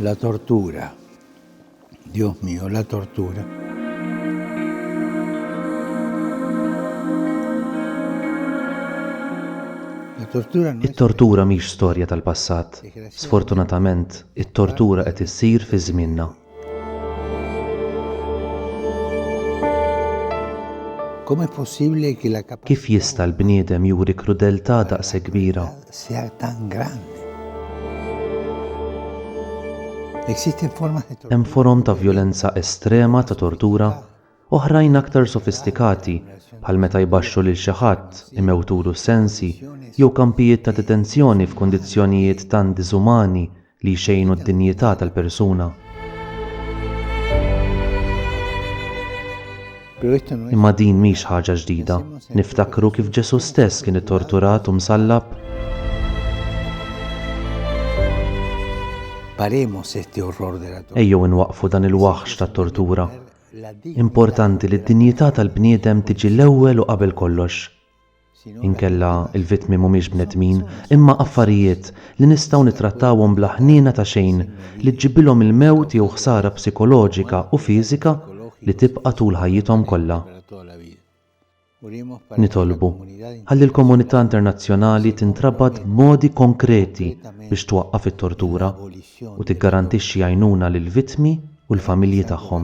La tortura. Dios mío, la tortura. it-tortura mhix storja tal-passat. Sfortunatament, it-tortura qed issir fi żmienna. Kif jista' l-bniedem juri krudeltà daqshekk kbira? Hemm forom ta' vjolenza estrema ta' tortura, oħrajn aktar sofistikati bħal meta jbaxxu lil xi ħadd imewtulu sensi jew kampijiet ta' detenzjoni f'kundizzjonijiet tant diżumani li jxejnu d-dinjità tal-persuna. Imma din mhix ħaġa ġdida. Niftakru kif Ġesu stess kien ittorturat u msallab. Ejjew inwaqfu dan il-waħx tat-tortura. Importanti li d-dinjità tal-bniedem tiġi l-ewwel u qabel kollox. Inkella il-vittmi mhumiex bnedmin, imma affarijiet li nistgħu nittrattawhom bla ħniena ta' xejn li tġibbilhom il-mewt jew ħsara psikoloġika u fiżika li tibqa' tul ħajjithom kollha. Nitolbu ħalli l-komunità internazzjonali tintrabad b'modi konkreti biex twaqqaf it-tortura u tiggarantixxi għajnuna lill-vittmi u l-familji tagħhom.